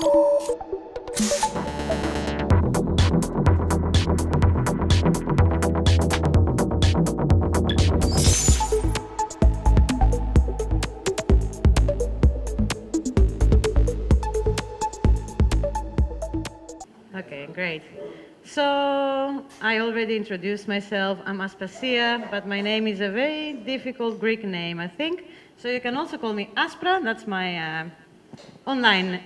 Okay, great. So I already introduced myself. I'm Aspasia, but my name is a very difficult Greek name, I think. So you can also call me Aspra. That's my online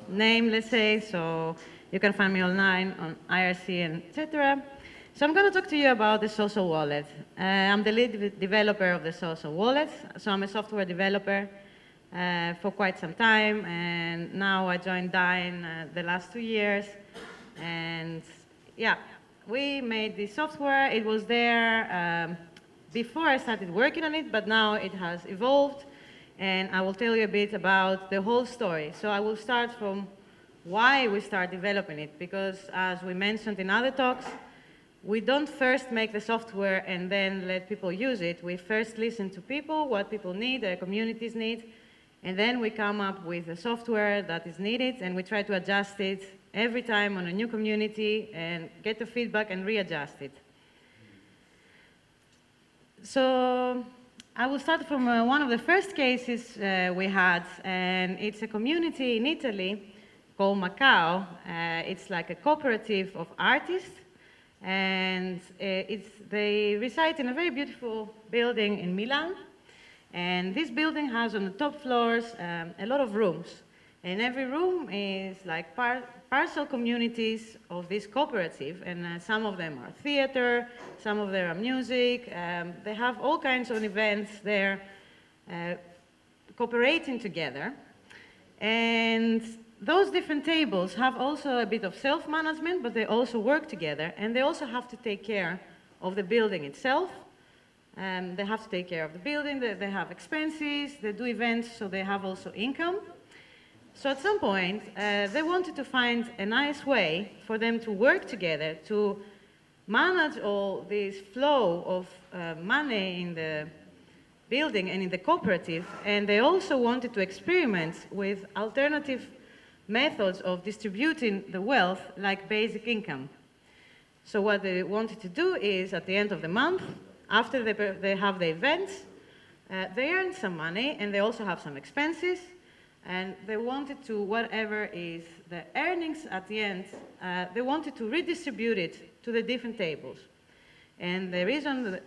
name, let's say. So you can find me online on IRC and etc. So I'm going to talk to you about the social wallet. I'm the lead developer of the social wallet. So I'm a software developer for quite some time, and now I joined Dyn the last 2 years. And yeah, we made the software. It was there before I started working on it, but now it has evolved, and I will tell you a bit about the whole story. So I will start from why we start developing it, because as we mentioned in other talks, we don't first make the software and then let people use it. We first listen to people, what people need, their communities need, and then we come up with the software that is needed, and we try to adjust it every time on a new community and get the feedback and readjust it. So I will start from one of the first cases we had, and it's a community in Italy called Macao. It's like a cooperative of artists, and they reside in a very beautiful building in Milan. And this building has on the top floors a lot of rooms. And every room is like partial communities of this cooperative, and some of them are theater, some of them are music. They have all kinds of events there cooperating together. And those different tables have also a bit of self-management, but they also work together, and they also have to take care of the building itself. They have to take care of the building, they have expenses, they do events, so they have also income. So at some point, they wanted to find a nice way for them to work together, to manage all this flow of money in the building and in the cooperative, and they also wanted to experiment with alternative methods of distributing the wealth, like basic income. So what they wanted to do is, at the end of the month, after they have the events, they earn some money, and they also have some expenses, and they wanted to, whatever is the earnings at the end, they wanted to redistribute it to the different tables. And the reason that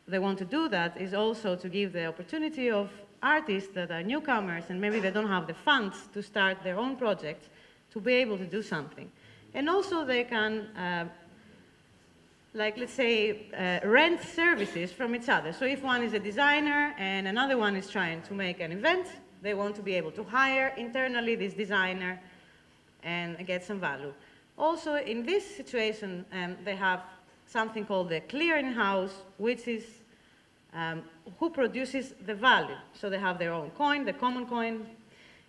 they want to do that is also to give the opportunity of artists that are newcomers, and maybe they don't have the funds to start their own projects, to be able to do something. And also they can, like, let's say, rent services from each other. So if one is a designer and another one is trying to make an event, they want to be able to hire internally this designer and get some value. Also, in this situation, they have something called the clearinghouse, which is who produces the value. So they have their own coin, the common coin,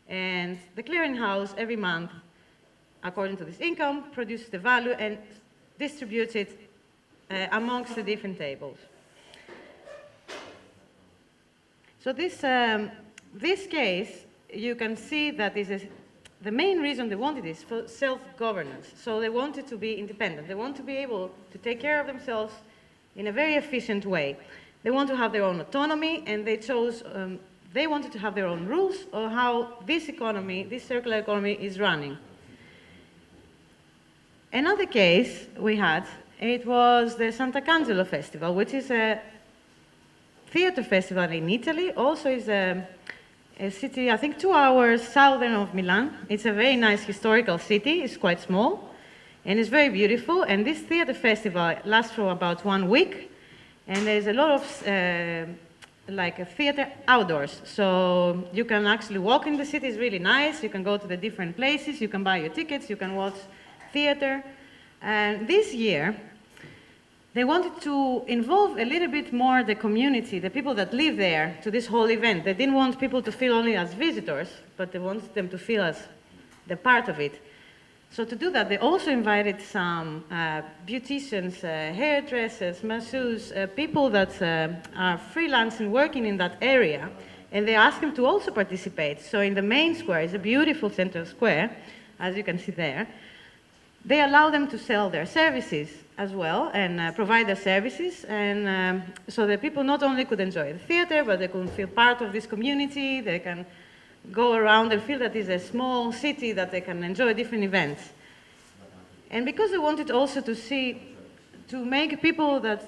and the clearinghouse every month, according to this income, produces the value and distributes it amongst the different tables. So this case, you can see that the main reason they wanted is for self-governance. So they wanted to be independent. They want to be able to take care of themselves in a very efficient way. They want to have their own autonomy, and they chose, they wanted to have their own rules of how this economy, this circular economy, is running. Another case we had, it was the Sant'Arcangelo Festival, which is a theater festival in Italy. Also is a city, I think 2 hours southern of Milan. It's a very nice historical city. It's quite small, and it's very beautiful. And this theater festival lasts for about 1 week, and there's a lot of like a theater outdoors. So you can actually walk in the city. It's really nice. You can go to the different places. You can buy your tickets. You can watch theater. And this year, they wanted to involve a little bit more the community, the people that live there, to this whole event. They didn't want people to feel only as visitors, but they wanted them to feel as the part of it. So to do that, they also invited some beauticians, hairdressers, masseuses, people that are freelance and working in that area. And they ask them to also participate. So in the main square, it's a beautiful central square, as you can see there. They allow them to sell their services as well and provide their services. And so that people not only could enjoy the theater, but they could feel part of this community. They can go around and feel that it's a small city that they can enjoy different events. And because they wanted also to make people that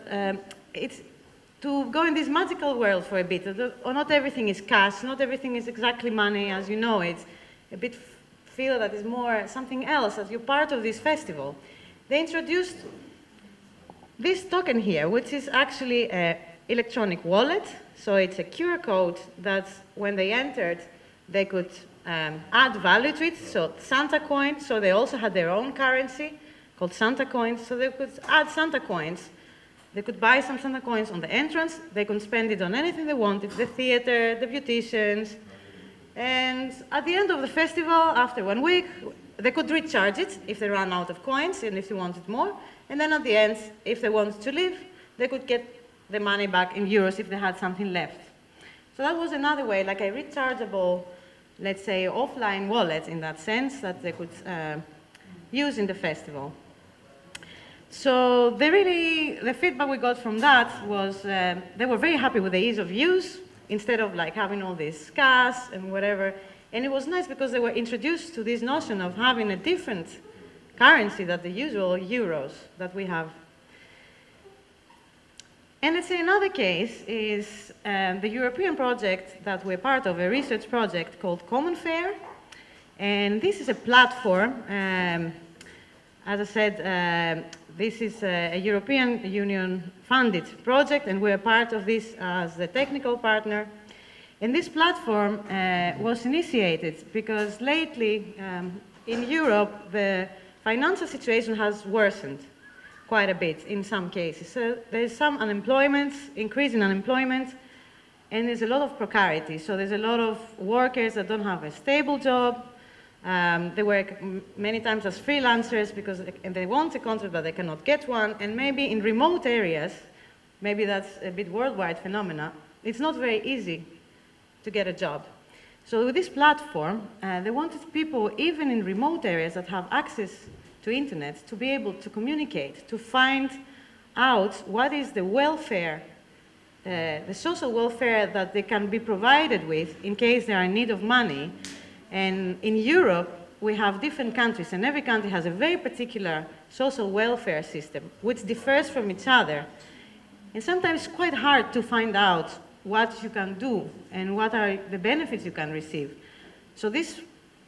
to go in this magical world for a bit. Not everything is cash, not everything is exactly money, as you know. It's a bit feel that is more something else, that you're part of this festival. They introduced this token here, which is actually an electronic wallet. So it's a QR code that when they entered, they could add value to it. So Santa coins, so they also had their own currency called Santa coins. So they could add Santa coins. They could buy some Santa coins on the entrance. They could spend it on anything they wanted, the theater, the beauticians. And at the end of the festival, after 1 week, they could recharge it if they ran out of coins and if they wanted more. And then at the end, if they wanted to leave, they could get the money back in euros if they had something left. So that was another way, like a rechargeable, let's say, offline wallet in that sense that they could use in the festival. So the feedback we got from that was they were very happy with the ease of use instead of like having all this cash and whatever. And it was nice because they were introduced to this notion of having a different currency than the usual euros that we have. And let's say another case is the European project that we're part of, a research project called Common Fare. And this is a platform, as I said, this is a European Union funded project, and we're part of this as the technical partner. And this platform was initiated because lately in Europe, the financial situation has worsened quite a bit in some cases. So there's some unemployment, increase in unemployment, and there's a lot of precarity. So there's a lot of workers that don't have a stable job. They work many times as freelancers because they want a contract but they cannot get one. And maybe in remote areas, maybe that's a bit worldwide phenomena, it's not very easy to get a job. So with this platform, they wanted people, even in remote areas that have access to internet, to be able to communicate, to find out what is the welfare, the social welfare that they can be provided with in case they are in need of money. And in Europe, we have different countries, and every country has a very particular social welfare system, which differs from each other. And sometimes it's quite hard to find out what you can do and what are the benefits you can receive. So this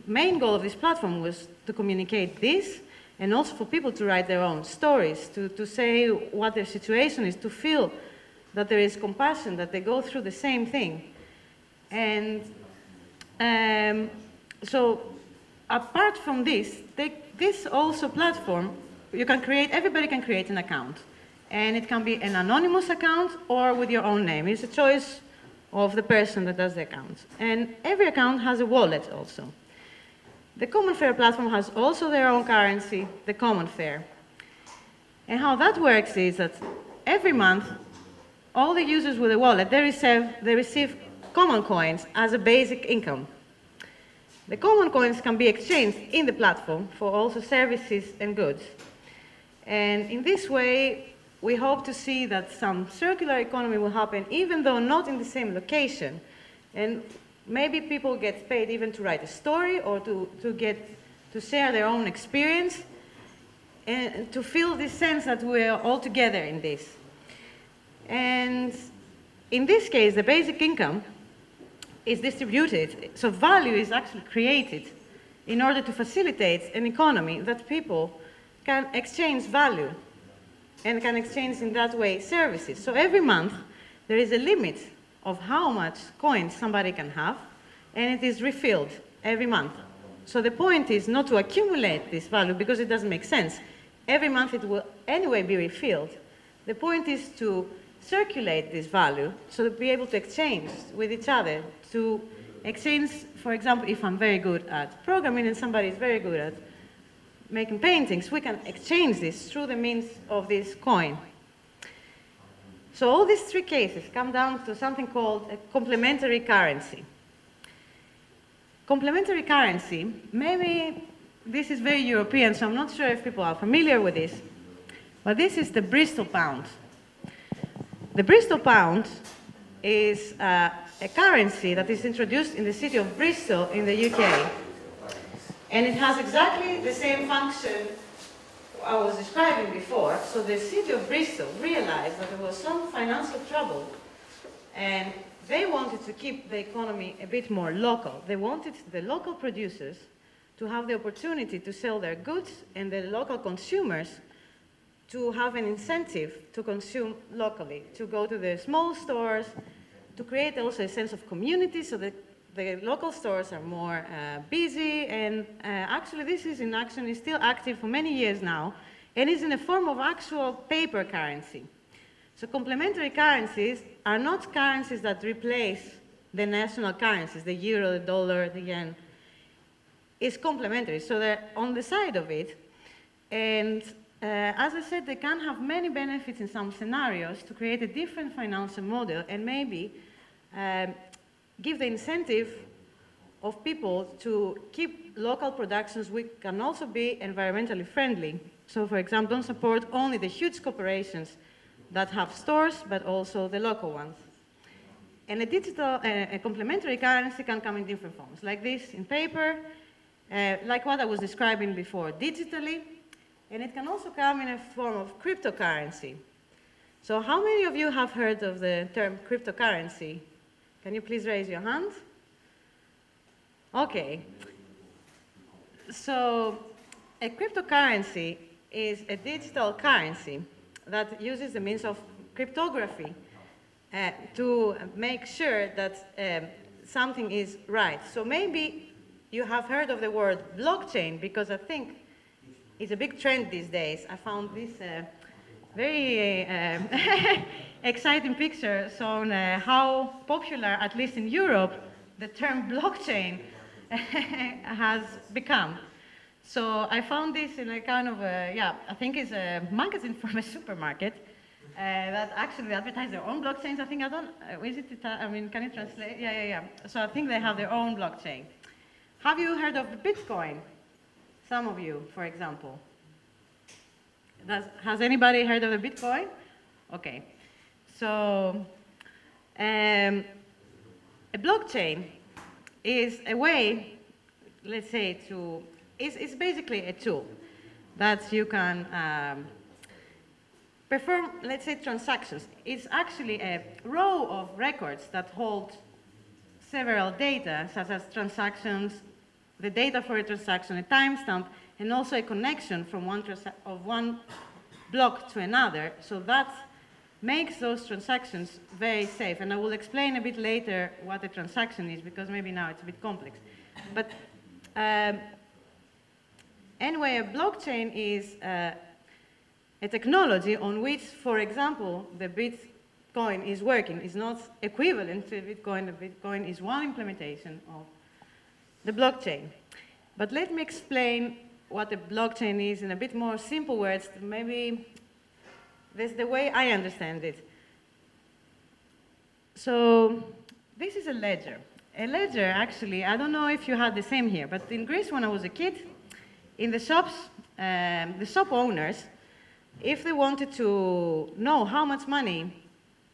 main goal of this platform was to communicate this, and also for people to write their own stories, to say what their situation is, to feel that there is compassion, that they go through the same thing. And so apart from this, this also platform, you can create, everybody can create an account. And it can be an anonymous account or with your own name. It's a choice of the person that does the account. And every account has a wallet also. The Common Fare platform has also their own currency, the Common Fare. And how that works is that every month, all the users with a wallet, they receive common coins as a basic income. The common coins can be exchanged in the platform for also services and goods. And in this way, we hope to see that some circular economy will happen, even though not in the same location. And maybe people get paid even to write a story or to share their own experience and to feel this sense that we're all together in this. And in this case, the basic income is distributed, so value is actually created in order to facilitate an economy that people can exchange value and can exchange in that way services. So every month there is a limit of how much coins somebody can have, and it is refilled every month. So the point is not to accumulate this value because it doesn't make sense. Every month it will anyway be refilled. The point is to circulate this value so to be able to exchange with each other, to exchange, for example, if I'm very good at programming and somebody is very good at making paintings, we can exchange this through the means of this coin. So all these three cases come down to something called a complementary currency. Complementary currency, maybe this is very European, so I'm not sure if people are familiar with this, but this is the Bristol pound. The Bristol pound is a currency that is introduced in the city of Bristol in the UK. And it has exactly the same function I was describing before. So the city of Bristol realized that there was some financial trouble, and they wanted to keep the economy a bit more local. They wanted the local producers to have the opportunity to sell their goods, and the local consumers to have an incentive to consume locally, to go to the small stores, to create also a sense of community so that the local stores are more busy. And actually this is in action, is still active for many years now, and is in a form of actual paper currency. So complementary currencies are not currencies that replace the national currencies, the euro, the dollar, the yen. It's complementary, so they're on the side of it. And as I said, they can have many benefits in some scenarios to create a different financial model, and maybe give the incentive of people to keep local productions which can also be environmentally friendly. So for example, don't support only the huge corporations that have stores, but also the local ones. And a complementary currency can come in different forms, like this in paper, like what I was describing before, digitally, and it can also come in a form of cryptocurrency. So how many of you have heard of the term cryptocurrency? Can you please raise your hand? Okay. So a cryptocurrency is a digital currency that uses the means of cryptography to make sure that something is right. So maybe you have heard of the word blockchain, because I think it's a big trend these days. I found this very exciting picture showing how popular, at least in Europe, the term blockchain has become. So I found this in a kind of, I think it's a magazine from a supermarket that actually advertise their own blockchains. I think, can you translate? Yeah. So I think they have their own blockchain. Have you heard of Bitcoin? Some of you, for example. Has anybody heard of the Bitcoin? Okay. So a blockchain is a way, let's say, it's basically a tool that you can perform, let's say, transactions. It's actually a row of records that hold several data, such as transactions, the data for a transaction, a timestamp, and also a connection from one block to another. So that makes those transactions very safe. And I will explain a bit later what a transaction is, because maybe now it's a bit complex. But anyway, a blockchain is a technology on which, for example, the Bitcoin is working. It's not equivalent to Bitcoin. The Bitcoin is one implementation of the blockchain. But let me explain what a blockchain is in a bit more simple words. Maybe that's the way I understand it. So this is a ledger. A ledger, actually, I don't know if you had the same here, but in Greece when I was a kid, in the shops, the shop owners, if they wanted to know how much money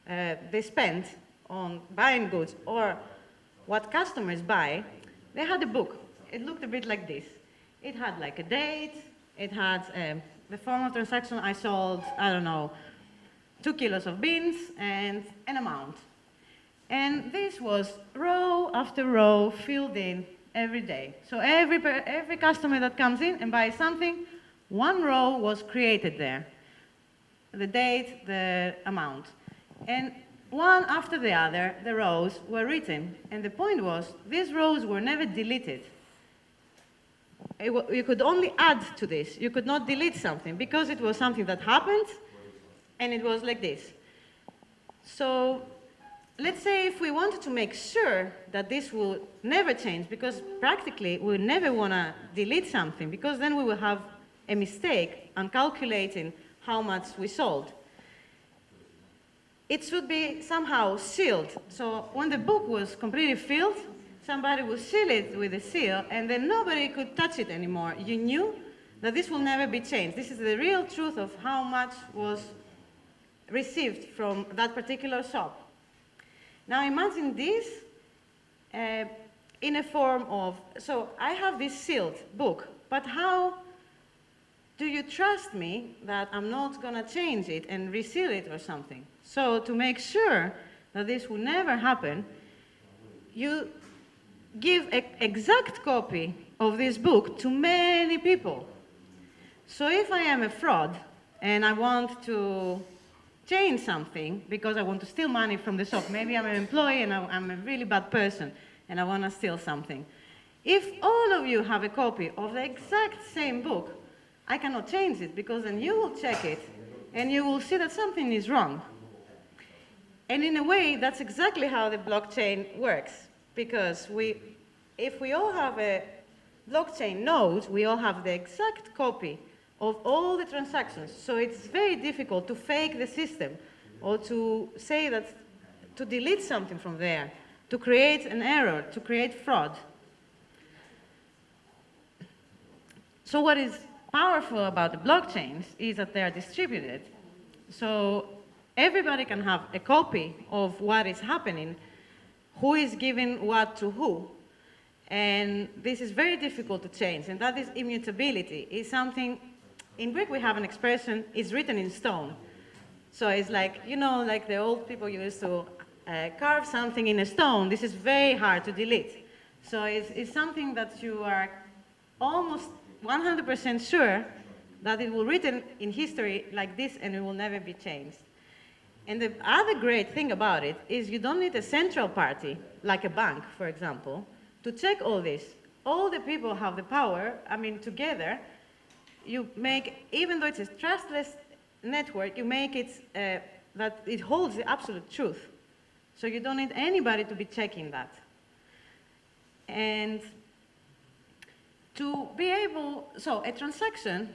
they spent on buying goods or what customers buy, they had a book. It looked a bit like this. It had like a date, it had the form of transaction. I sold, I don't know, 2 kilos of beans and an amount. And this was row after row filled in every day. So every customer that comes in and buys something, one row was created there. The date, the amount. And one after the other, the rows were written. And the point was, these rows were never deleted. You could only add to this. You could not delete something, because it was something that happened, and it was like this. So let's say if we wanted to make sure that this will never change, because practically we never want to delete something, because then we will have a mistake on calculating how much we sold. it should be somehow sealed. So when the book was completely filled, somebody would seal it with a seal, and then nobody could touch it anymore. You knew that this will never be changed. This is the real truth of how much was received from that particular shop. Now imagine this in a form of, so I have this sealed book, but how do you trust me that I'm not going to change it and reseal it or something? So to make sure that this will never happen, you give an exact copy of this book to many people. So if I am a fraud and I want to change something because I want to steal money from the shop, maybe I'm an employee and I'm a really bad person and I want to steal something. If all of you have a copy of the exact same book, I cannot change it because then you will check it and you will see that something is wrong. And in a way, that's exactly how the blockchain works, because if we all have a blockchain node, we all have the exact copy of all the transactions. So it's very difficult to fake the system or to say that, to delete something from there, to create an error, to create fraud. So what is powerful about the blockchains is that they are distributed. So everybody can have a copy of what is happening, who is giving what to who. And this is very difficult to change, and that is immutability. It's something, in Greek we have an expression, it's written in stone. So it's like, you know, like the old people used to carve something in a stone. This is very hard to delete. So it's something that you are almost 100% sure that it will be written in history like this and it will never be changed. And the other great thing about it is you don't need a central party, like a bank, for example, to check all this. All the people have the power. I mean, together, you make, even though it's a trustless network, you make it that it holds the absolute truth. So you don't need anybody to be checking that. And to be able, so a transaction,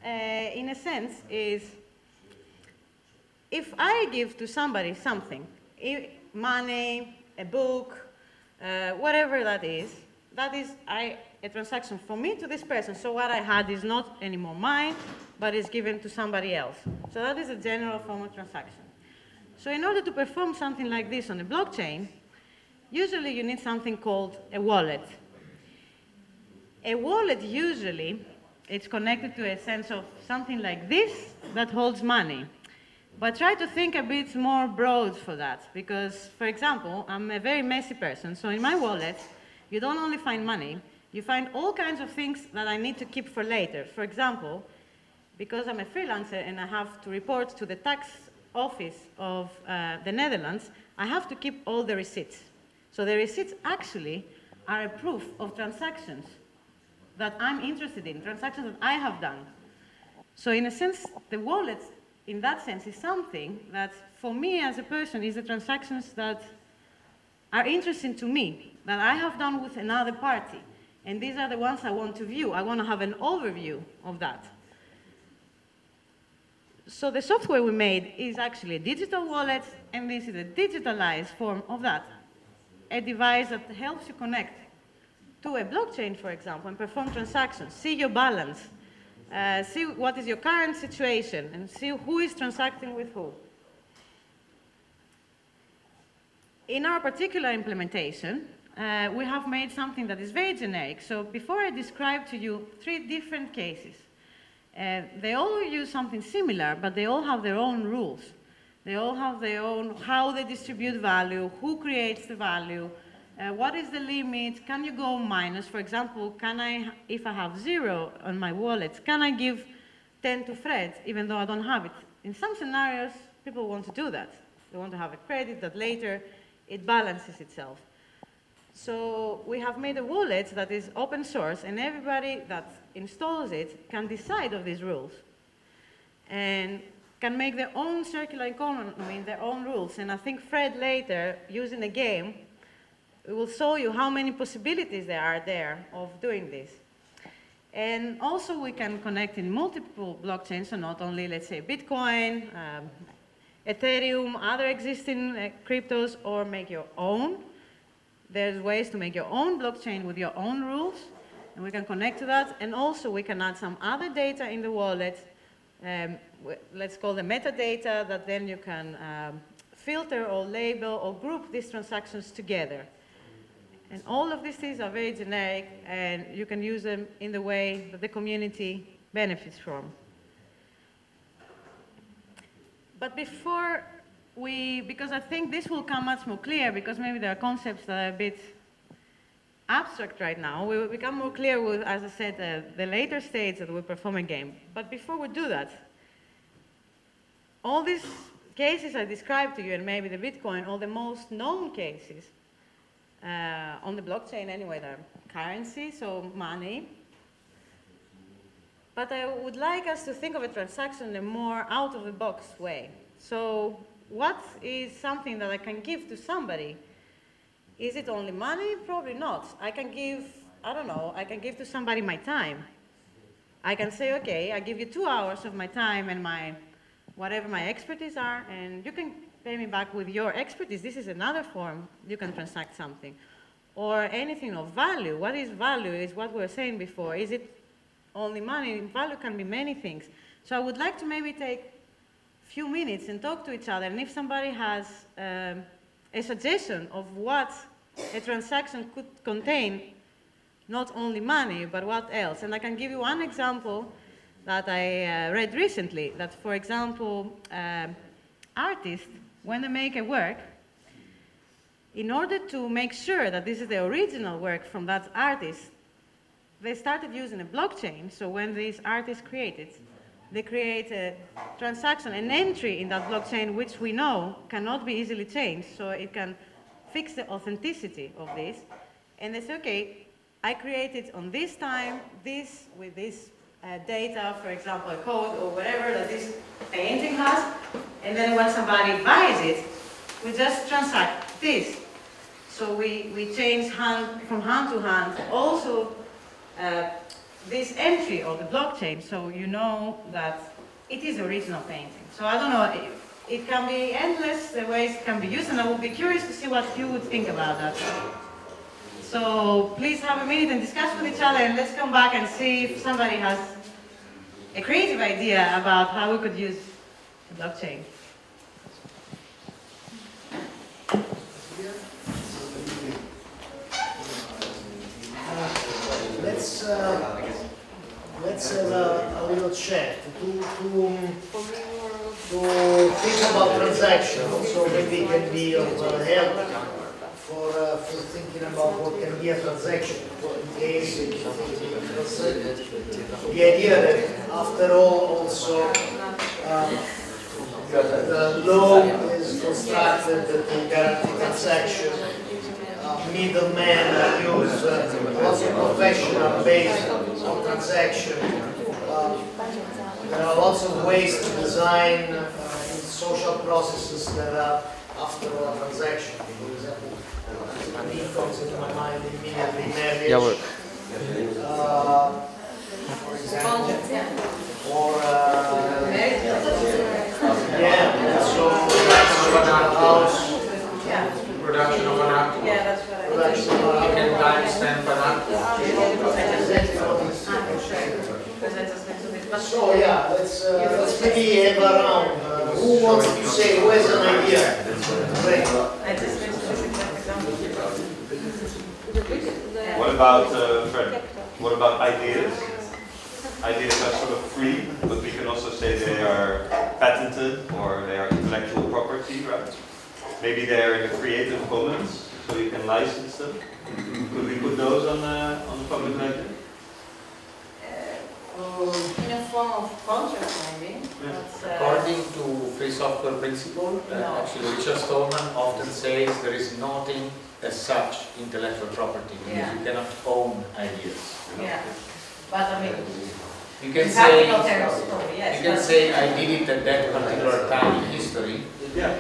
in a sense, is if I give to somebody something, money, a book, whatever that is a transaction for me to this person. So what I had is not anymore mine, but is given to somebody else. So that is a general form of transaction. So in order to perform something like this on a blockchain, usually you need something called a wallet. A wallet usually, it's connected to a sense of something like this that holds money. But try to think a bit more broad for that, because, for example, I'm a very messy person, so in my wallet, you don't only find money, you find all kinds of things that I need to keep for later. For example, because I'm a freelancer and I have to report to the tax office of the Netherlands, I have to keep all the receipts. So the receipts actually are a proof of transactions that I'm interested in, transactions that I have done. So in a sense, the wallet, in that sense, is something that, for me as a person, is the transactions that are interesting to me, that I have done with another party. And these are the ones I want to view. I want to have an overview of that. So the software we made is actually a digital wallet, and this is a digitalized form of that. A device that helps you connect to a blockchain, for example, and perform transactions, see your balance, see what is your current situation, and see who is transacting with who. In our particular implementation, we have made something that is very generic. So before I describe to you 3 different cases, they all use something similar, but they all have their own rules. They all have their own, how they distribute value, who creates the value, what is the limit, can you go minus? For example, can I, if I have 0 on my wallet, can I give 10 to Fred, even though I don't have it? In some scenarios, people want to do that. They want to have a credit that later it balances itself. So we have made a wallet that is open source, and everybody that installs it can decide of these rules and can make their own circular economy, their own rules. And I think Fred later, using a game, will show you how many possibilities there are there of doing this. And also we can connect in multiple blockchains, so not only, let's say, Bitcoin, Ethereum, other existing cryptos, or make your own. There's ways to make your own blockchain with your own rules, and we can connect to that. And also we can add some other data in the wallet, let's call them metadata, that then you can filter or label or group these transactions together. And all of these things are very generic, and you can use them in the way that the community benefits from. But before because I think this will come much more clear, because maybe there are concepts that are a bit abstract right now. We will become more clear with, as I said, the later stage that we perform a game. But before we do that, all these cases I described to you, and maybe the Bitcoin, all the most known cases on the blockchain anyway, they're currency, so money. But I would like us to think of a transaction in a more out-of-the-box way. So what is something that I can give to somebody? Is it only money? Probably not. I can give, I don't know, I can give to somebody my time. I can say, okay, I give you 2 hours of my time and whatever my expertise are, and you can pay me back with your expertise. This is another form. You can transact something. Or anything of value. What is value is what we were saying before. Is it only money? Value can be many things. So I would like to maybe take a few minutes and talk to each other, and if somebody has a suggestion of what a transaction could contain, not only money, but what else. And I can give you one example that I read recently, that, for example, artists, when they make a work, in order to make sure that this is the original work from that artist, they started using a blockchain. So when these artists created, they create a transaction, an entry in that blockchain, which we know cannot be easily changed, so it can fix the authenticity of this. And they say, okay, I created on this time, this with this data, for example, a code or whatever that this painting has, and then when somebody buys it, we just transact this. So we change from hand to hand also this entry of the blockchain, so you know that it is original painting. So I don't know, it can be endless the ways it can be used, and I would be curious to see what you would think about that. So please have a minute and discuss with each other, and let's come back and see if somebody has a creative idea about how we could use the blockchain. Let's have a little chat to think about transactions, so maybe it can be of help for thinking about what can be a transaction. In case the idea that after all also the law is constructed to guarantee transaction. Middlemen use lots of professional based on transaction. There are lots of ways to design social processes that are after a transaction. For example, it comes into my mind immediately marriage. For example, or so house. Production of an act. Yeah, that's what I think. You can timestamp an act. So yeah, let's maybe have around. Who wants to say? Who has an idea? What about Fred? What about ideas? Ideas are sort of free, but we can also say they are patented or they are intellectual property, right? Maybe they are in the Creative Commons, so you can license them. Could we put those on the public ledger? In a form of contract, maybe. Yeah. According to free software principle, actually Richard Stallman often says there is nothing as such intellectual property, because you cannot own ideas. You know? Yeah, but I mean, you can say I did it at that particular time in history. Yeah.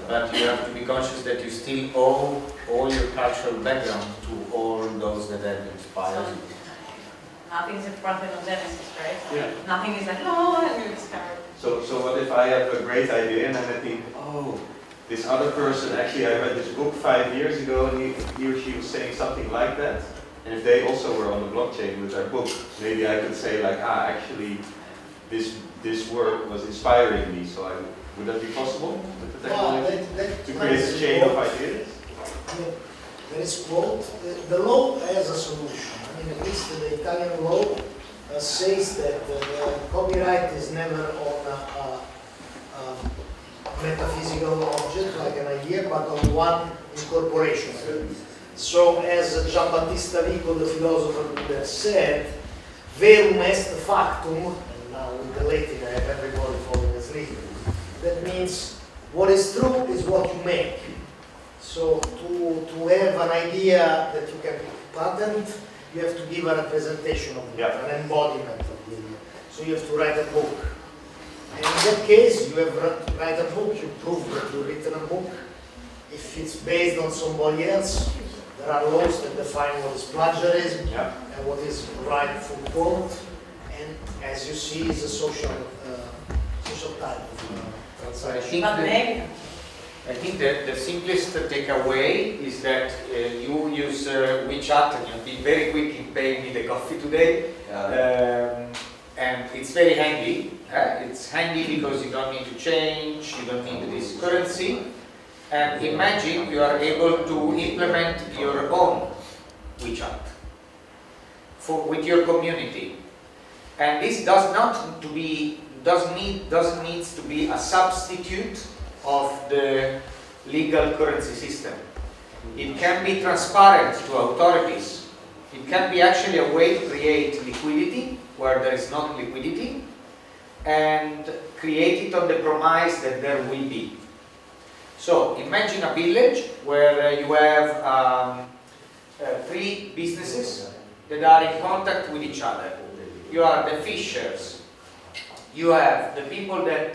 But you have to be conscious that you still owe all your cultural background to all those that have inspired you. Nothing is a parthenogenesis, right? Yeah. Nothing is like, oh, and you discover. So what if I have a great idea and then I think, oh, this other person, actually I read this book 5 years ago and he or she was saying something like that. And if they also were on the blockchain with their book, maybe I could say like, actually this work was inspiring me. So would that be possible with the technology? To create a chain of ideas? There is quote, the law has a solution. I mean, at least the Italian law says that copyright is never on a metaphysical object like an idea, but on one incorporation. So, as Giambattista Vico, the philosopher, would have said, verum est factum, and now with the Latin I have everybody falling asleep. That means what is true is what you make. So, to have an idea that you can patent, you have to give a representation of it, an embodiment of the idea. So you have to write a book. And in that case, you have to write a book, you prove that you've written a book. If it's based on somebody else, there are laws that define what is plagiarism and what is rightful quote. And as you see, it's a social type of transaction. I think that the simplest takeaway is that you use WeChat and you've been very quick in paying me the coffee today. And it's very handy. It's handy because you don't need to change, you don't need this currency. And imagine you are able to implement your own WeChat with your community. And this doesn't need to be a substitute of the legal currency system. It can be transparent to authorities. It can be actually a way to create liquidity where there is not liquidity and create it on the promise that there will be. So imagine a village where you have 3 businesses that are in contact with each other. You are the fishers, you have the people that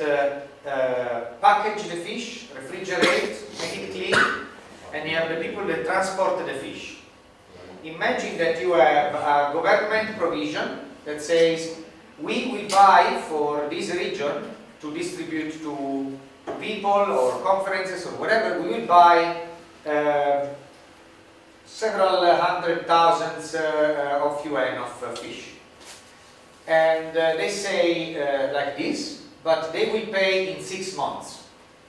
package the fish, refrigerate, make it clean, and you have the people that transport the fish. Imagine that you have a government provision that says, we will buy for this region to distribute to people or conferences or whatever, we will buy several hundred thousands of yuan of fish. And they say like this, but they will pay in 6 months.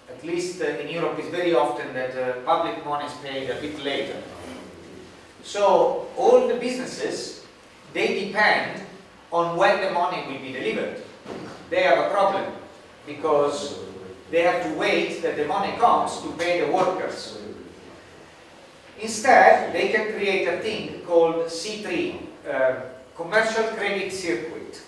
At least in Europe it's very often that public money is paid a bit later. So all the businesses, they depend on when the money will be delivered. They have a problem because they have to wait that the money comes to pay the workers. Instead, they can create a thing called C3, Commercial Credit Circuit,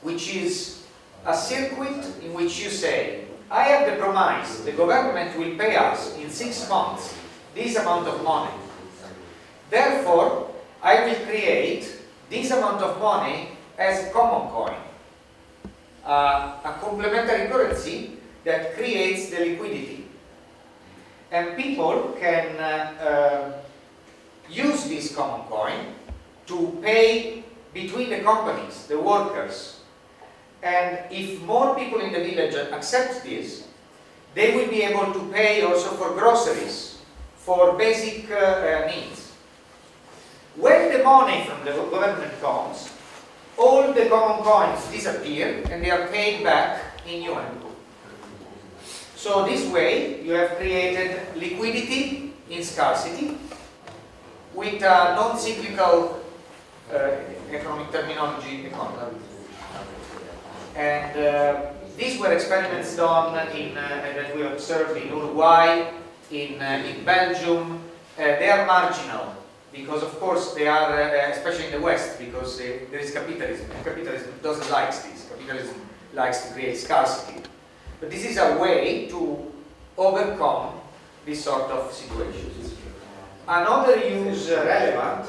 which is a circuit in which you say, I have the promise, the government will pay us in 6 months this amount of money. Therefore, I will create this amount of money as a common coin, a complementary currency that creates the liquidity. And people can use this common coin to pay between the companies, the workers. And if more people in the village accept this, they will be able to pay also for groceries, for basic needs. When the money from the government comes, all the common coins disappear and they are paid back in yuan. So this way you have created liquidity in scarcity with a non-cyclical economic terminology economy. And these were experiments done that we observed in Uruguay, in Belgium. They are marginal because, of course, they are, especially in the West, because there is capitalism. And capitalism doesn't like this. Capitalism likes to create scarcity. But this is a way to overcome this sort of situations. Another use relevant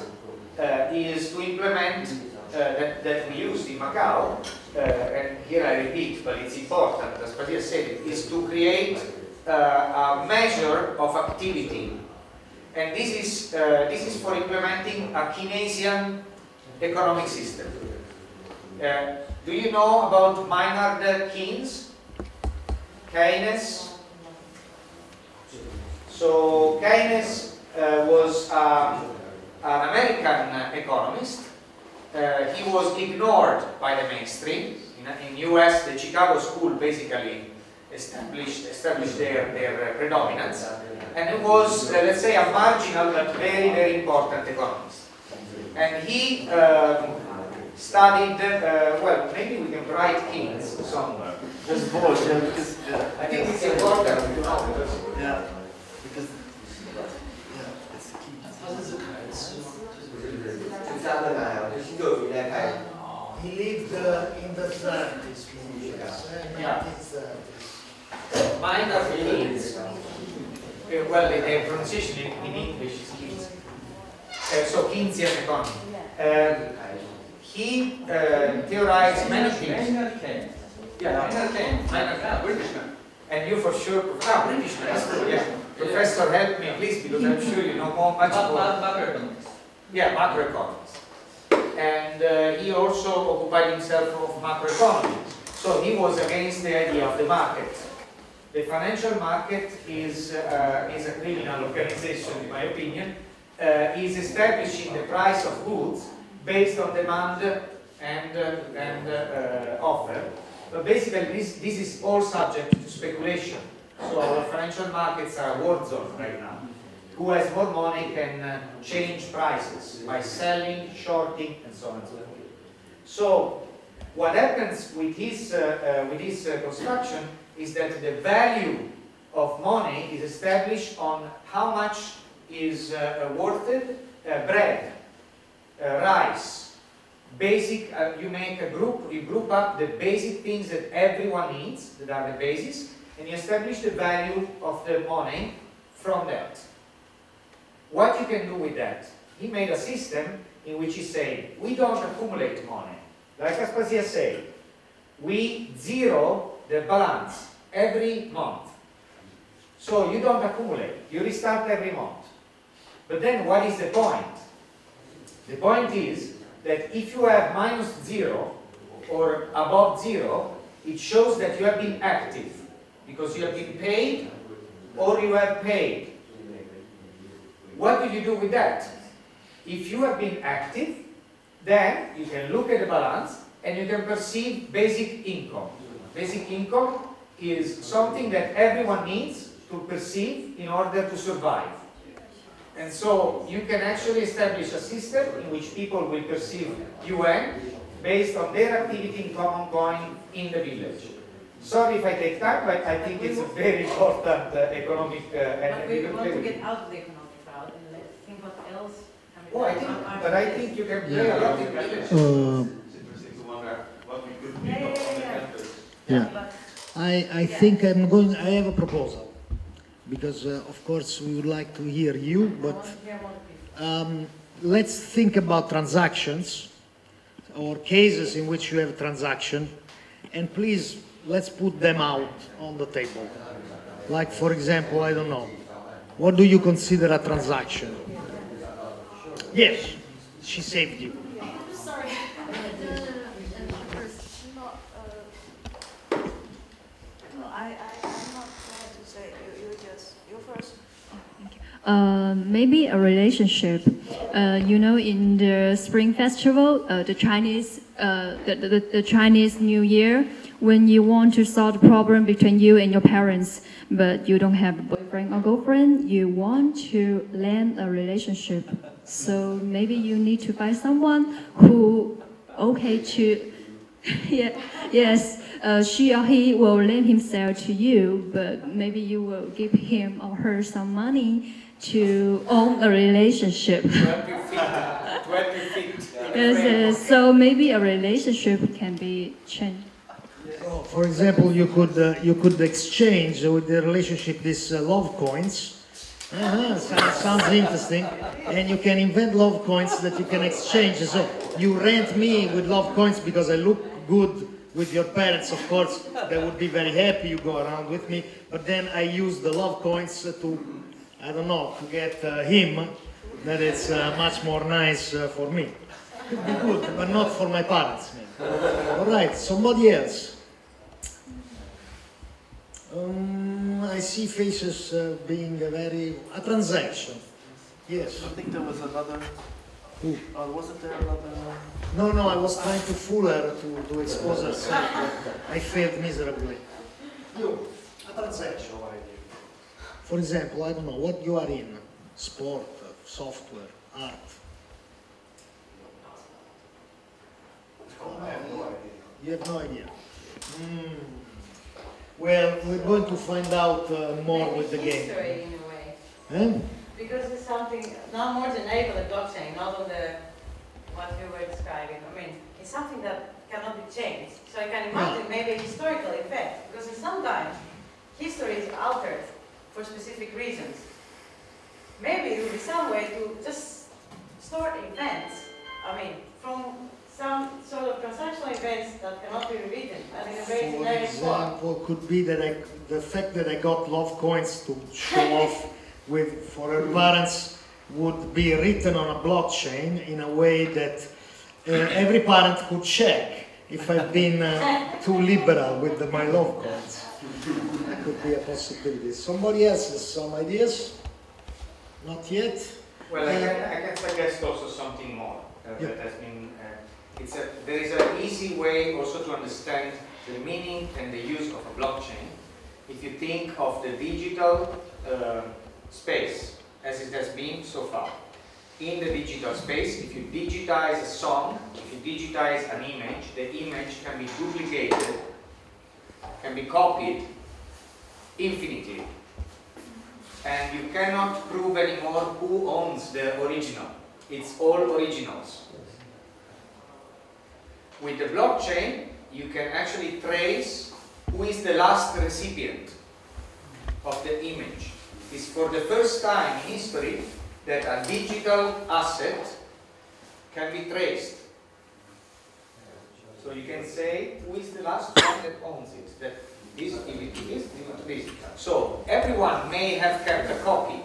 is to implement that we used in Macau, and here I repeat, but it's important, as Padilla said, is to create a measure of activity. And this is for implementing a Keynesian economic system. Do you know about Maynard Keynes? Keynes? So Keynes was an American economist. He was ignored by the mainstream. In US, the Chicago School basically established their predominance. And it was, let's say, a marginal but very, very important economist. And he studied, well, maybe we can write Keynes somewhere. Just both, yeah, because I think it's important to know because because it's key. He lived in the 30s. Yeah. Maynard Keynes. Well, the pronunciation in English is Keynes. So Keynesian economy. He theorized many things. Yeah, Maynard, British man. And you for sure, British man, yeah. Professor, help me please, because I'm sure you know much more. Macroeconomics. Yeah, macroeconomics. And he also occupied himself of macroeconomy. So he was against the idea of the market. The financial market is a criminal organization, in my opinion. Is establishing the price of goods based on demand and offer. But basically, this is all subject to speculation. So our financial markets are a war zone right now. Who has more money can change prices by selling, shorting, and so on and so forth. So what happens with his construction is that the value of money is established on how much is worth it, bread, rice, basic, you group up the basic things that everyone needs, that are the basis, and you establish the value of the money from that. What you can do with that? He made a system in which he said, we don't accumulate money. Like Aspasia said, we zero the balance every month. So you don't accumulate, you restart every month. But then what is the point? The point is that if you have -0 or above 0, it shows that you have been active because you have been paid or you have paid. What do you do with that? If you have been active, then you can look at the balance and you can perceive basic income. Basic income is something that everyone needs to perceive in order to survive. And so you can actually establish a system in which people will perceive UN based on their activity in common coin in the village. Sorry if I take time, but I think it's a very important economic... but we want to get out of the economic route and let's think what else... Oh, I think you can play a lot in village. It's interesting to wonder what we could do on the campus. I think I have a proposal. Because, of course, we would like to hear you, but let's think about transactions or cases in which you have a transaction, and please, let's put them out on the table. Like, for example, I don't know, what do you consider a transaction? Yes, she saved you. Sorry. Maybe a relationship. You know, in the Spring Festival, the Chinese New Year, when you want to solve the problem between you and your parents, but you don't have a boyfriend or girlfriend, you want to land a relationship. So maybe you need to find someone who okay to, she or he will lend himself to you, but maybe you will give him or her some money to own a relationship. 20 feet. Yes, so maybe a relationship can be changed. So, for example, you could exchange with the relationship these love coins. Sounds interesting. And you can invent love coins that you can exchange. So you rent me with love coins because I look good with your parents. Of course, they would be very happy you go around with me. But then I use the love coins to, I don't know, to get him. That it's much more nice for me. Could be good, but not for my parents. All right, somebody else. I see faces being a transaction. Yes. I think there was another. Who? Wasn't there another? No, I was trying to fool her to expose herself. I failed miserably. You, a transaction. For example, I don't know what you are in. Sport, software, art. You have no idea. Well, we're going to find out more with the game. History in a way. Eh? Because it's something now more than able the blockchain, not on the what you were describing. I mean, it's something that cannot be changed. So I can imagine maybe a historical effect, because sometimes history is altered for specific reasons. Maybe it would be some way to just store events. I mean, from some sort of transactional events that cannot be rewritten, and in a very generic form. For example, could be that the fact that I got love coins to show off with for her parents would be written on a blockchain in a way that every parent could check if I've been too liberal with my love coins. That could be a possibility. Somebody else has some ideas? Not yet? Well, I can suggest also something more that has been. There is an easy way also to understand the meaning and the use of a blockchain. If you think of the digital space as it has been so far. In the digital space, if you digitize a song, if you digitize an image, the image can be duplicated, can be copied infinitely. And you cannot prove anymore who owns the original. It's all originals. With the blockchain, you can actually trace who is the last recipient of the image. It's for the first time in history that a digital asset can be traced. So you can say who is the last one that owns it. That this, give it to this, give it to this. So everyone may have kept a copy,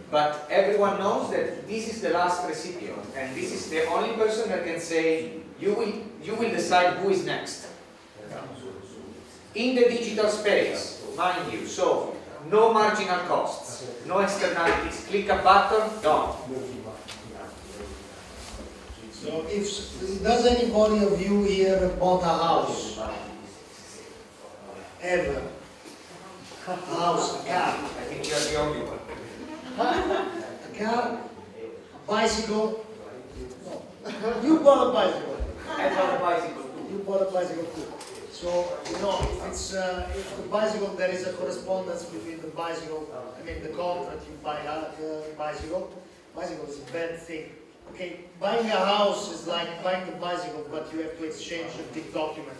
but everyone knows that this is the last recipient, and this is the only person that can say you will decide who is next. In the digital space, mind you, so no marginal costs, no externalities. Click a button, done. So, does anybody of you here bought a house? Ever? A house, a car? I think you're the only one. A car? A bicycle? No. You bought a bicycle. I bought a bicycle too. You bought a bicycle too. So, you know, if the bicycle, there is a correspondence between the bicycle, I mean the contract you buy a bicycle. Bicycle is a bad thing. Okay, buying a house is like buying the bicycle, but you have to exchange a big document.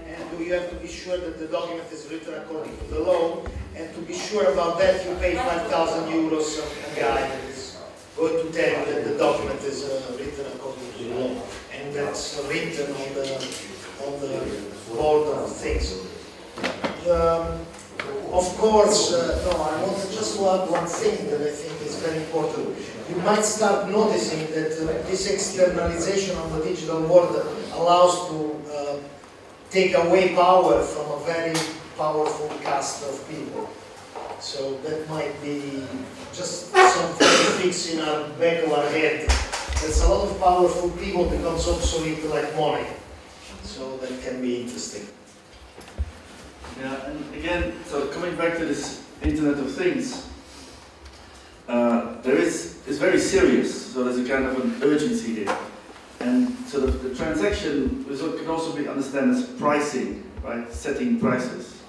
And you have to be sure that the document is written according to the law. And to be sure about that, you pay 5,000 euros a guy that is going to tell you that the document is written according to the law. And that's written on the board of things. Of course, no, I want just to add one thing that I think is very important. You might start noticing that this externalization of the digital world allows to take away power from a very powerful cast of people. So that might be just something to fix in our back of our head. There's a lot of powerful people becomes obsolete like money. So that can be interesting. Yeah, and again, so coming back to this Internet of Things, it's very serious, so there's a kind of an urgency here. And sort of the transaction can also be understood as pricing, right? Setting prices.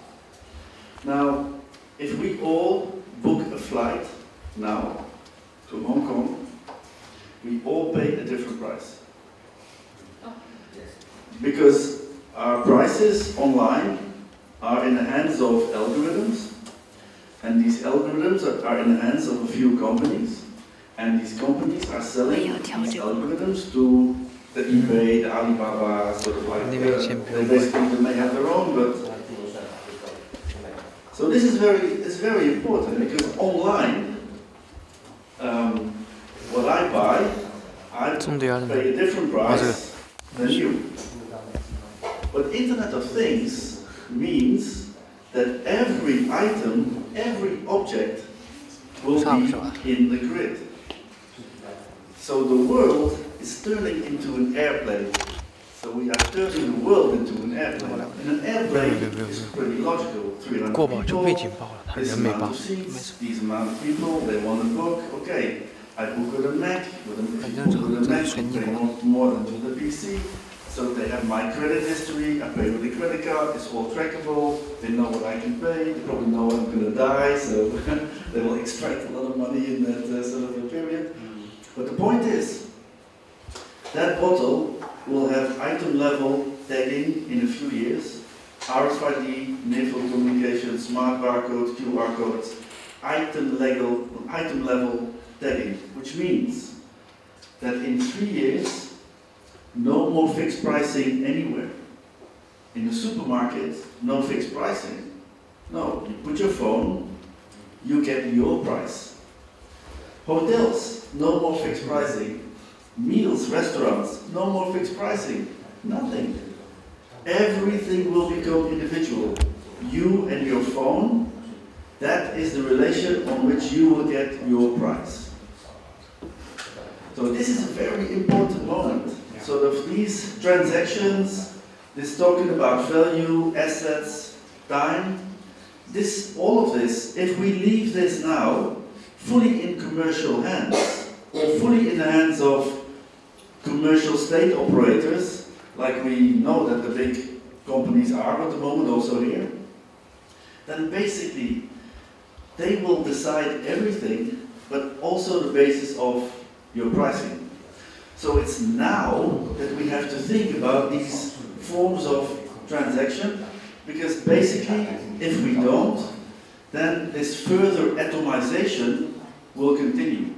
Now, if we all book a flight now to Hong Kong, we all pay a different price. Because our prices online are in the hands of algorithms, and these algorithms are in the hands of a few companies, and these companies are selling these algorithms to the eBay, the Alibaba, sort of like, they basically may have their own, but so this is very important, because online, what I pay a different price than you. But Internet of Things means that every item, every object will be in the grid. So the world is turning into an airplane. So we are turning the world into an airplane. And an airplane is pretty logical. 300 people, this amount of seats, these amount of people, they want to book. Okay, I book with a Mac. With a Mac, they want more than with a PC. So they have my credit history, I pay with a credit card, it's all trackable, they know what I can pay, they probably know I'm going to die, so they will extract a lot of money in that sort of a period. But the point is, that bottle will have item level tagging in a few years, RFID, near-field communication, smart barcode, QR codes, item level tagging, which means that in 3 years, no more fixed pricing anywhere. In the supermarket, no fixed pricing. No, you put your phone, you get your price. Hotels, no more fixed pricing. Meals, restaurants, no more fixed pricing. Nothing. Everything will become individual. You and your phone, that is the relation on which you will get your price. So this is a very important moment. So of these transactions, this talking about value, assets, time, all of this, if we leave this now fully in commercial hands, or fully in the hands of commercial state operators, like we know that the big companies are at the moment also here, then basically they will decide everything, but also the basis of your pricing. So it's now that we have to think about these forms of transaction, because basically, if we don't, then this further atomization will continue.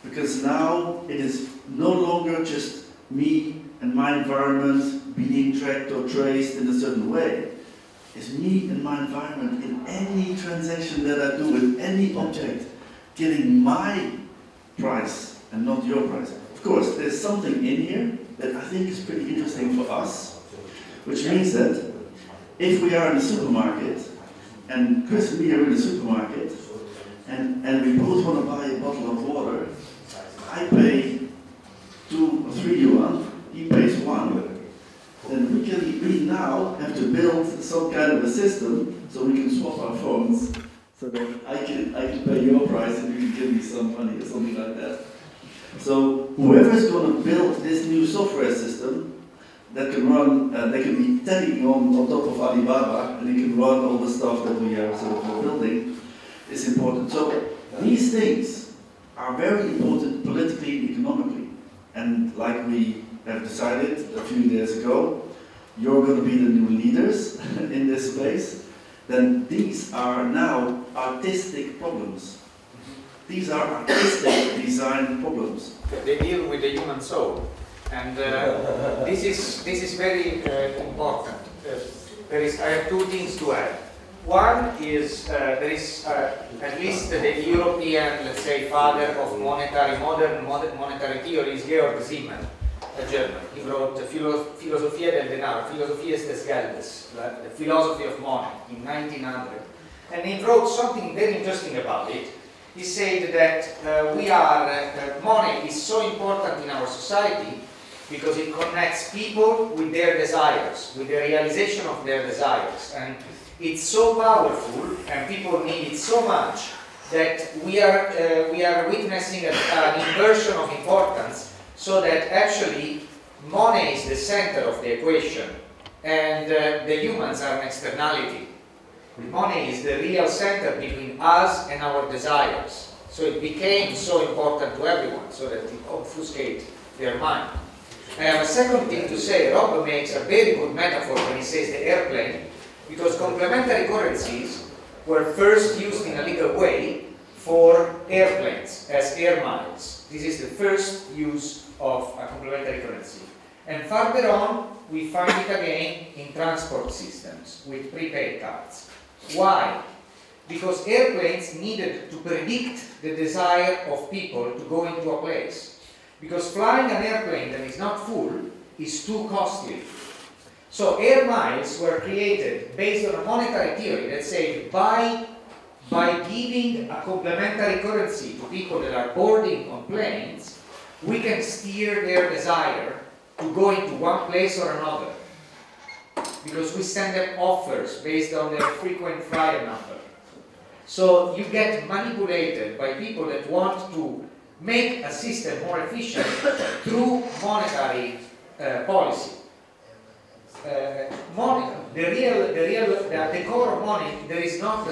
Because now it is no longer just me and my environment being tracked or traced in a certain way. It's me and my environment in any transaction that I do with any object, getting my price and not your price. Of course, there's something in here that I think is pretty interesting for us, which means that if we are in a supermarket, and Chris and me are in a supermarket, and we both want to buy a bottle of water, I pay 2 or 3 yuan, he pays 1, then we now have to build some kind of a system so we can swap our phones, so that I can pay your price and you can give me some money or something like that. So whoever is going to build this new software system that can run, they can be tagging on top of Alibaba, and it can run all the stuff that we are sort of building, is important. So these things are very important politically and economically. And like we have decided a few years ago, you're going to be the new leaders in this space, then these are now artistic problems. These are artistic design problems. They deal with the human soul, and this is very important. I have 2 things to add. One is there is at least the European, let's say, father of modern monetary theory is Georg Siemens, a German. He wrote Philosophia del Denaro, Philosophies des Geldes, the philosophy of money, in 1900, and he wrote something very interesting about it. He said that money is so important in our society because it connects people with their desires, with the realization of their desires. And it's so powerful and people need it so much that we are witnessing an inversion of importance, so that actually money is the center of the equation and the humans are an externality. Money is the real center between us and our desires. So it became so important to everyone, so that it obfuscates their mind. I have a second thing to say. Rob makes a very good metaphor when he says the airplane, because complementary currencies were first used in a legal way for airplanes, as air miles. This is the first use of a complementary currency. And further on, we find it again in transport systems with prepaid cards. Why? Because airplanes needed to predict the desire of people to go into a place. Because flying an airplane that is not full is too costly. So air miles were created based on a monetary theory that said by giving a complementary currency to people that are boarding on planes, we can steer their desire to go into one place or another. Because we send them offers based on their frequent flyer number. So you get manipulated by people that want to make a system more efficient through monetary policy. Money, the core of money, there is not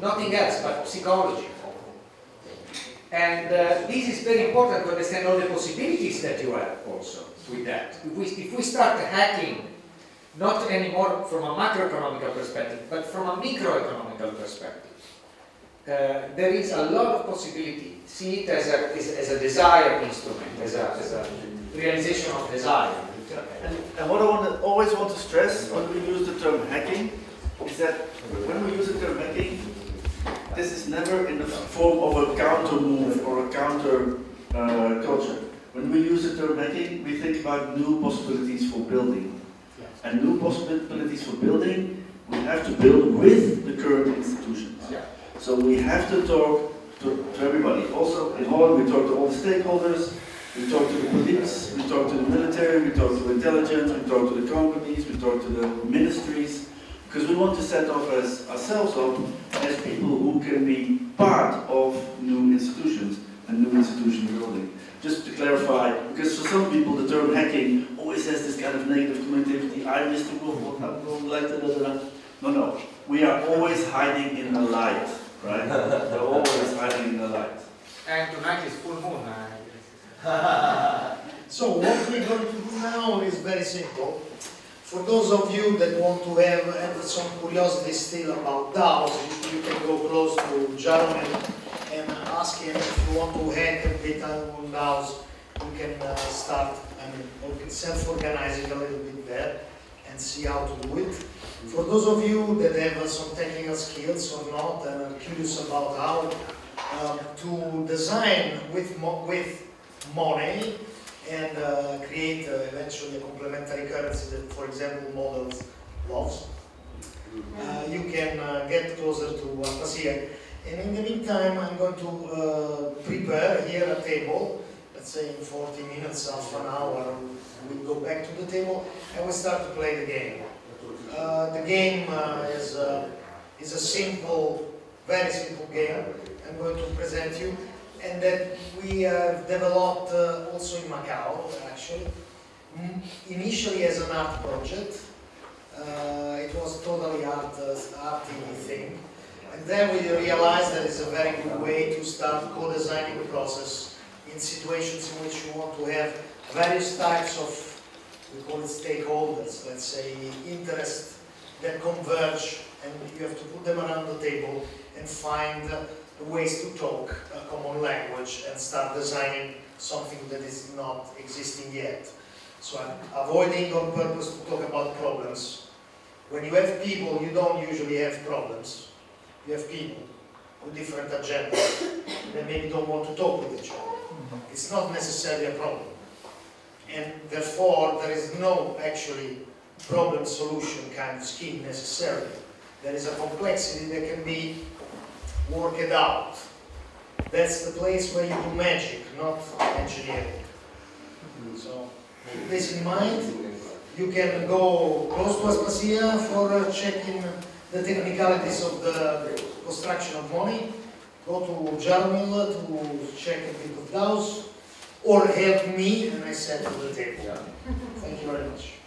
nothing else but psychology. And this is very important to understand all the possibilities that you have also with that. If we start hacking, not anymore from a macroeconomical perspective, but from a microeconomical perspective, there is a lot of possibility. See it as a desire instrument, as a realization of desire. And what I always want to stress when we use the term hacking is that when we use the term hacking, this is never in the form of a counter move or a counter culture. When we use the term hacking, we think about new possibilities for building. And new possibilities for building, we have to build with the current institutions. So we have to talk to everybody. Also in Holland, we talk to all the stakeholders. We talk to the police, we talk to the military, we talk to intelligence, we talk to the companies, we talk to the ministries, because we want to set up ourselves up as people who can be part of new institutions and new institution building. Just to clarify, because for some people the term hacking always has this kind of negative connotation. I missed the rule, No, we are always hiding in the light, right? We're always hiding in the light. And tonight is full moon. So what we're going to do now is very simple. For those of you that want to have some curiosity still about DAOs, you can go close to Jeremy and ask him if you want to hack a bit on DAOs. You can start and self-organizing a little bit there and see how to do it. For those of you that have some technical skills or not and are curious about how to design with money and create eventually a complementary currency that, for example, models loves. You can get closer to Aspasi娅. And in the meantime, I'm going to prepare here a table. Let's say in 40 minutes, half an hour, we'll go back to the table and we start to play the game. The game is a simple, very simple game. I'm going to present you. And that we have developed also in Macau, actually. Initially as an art project. It was totally arty thing. And then we realized that it's a very good way to start co-designing the process in situations in which you want to have various types of, we call it stakeholders, let's say, interests that converge, and you have to put them around the table and find ways to talk a common language and start designing something that is not existing yet. So I'm avoiding on purpose to talk about problems. When you have people, you don't usually have problems. You have people with different agendas that maybe don't want to talk with each other. It's not necessarily a problem. And therefore, there is no actually problem-solution kind of scheme necessarily. There is a complexity that can be worked out. That's the place where you do magic, not engineering. So, keep this in mind. You can go close to Aspasi娅for checking the technicalities of the construction of money. Go to Jarmil to check a bit of DAOs, or help me, and I set to the table. Thank you very much.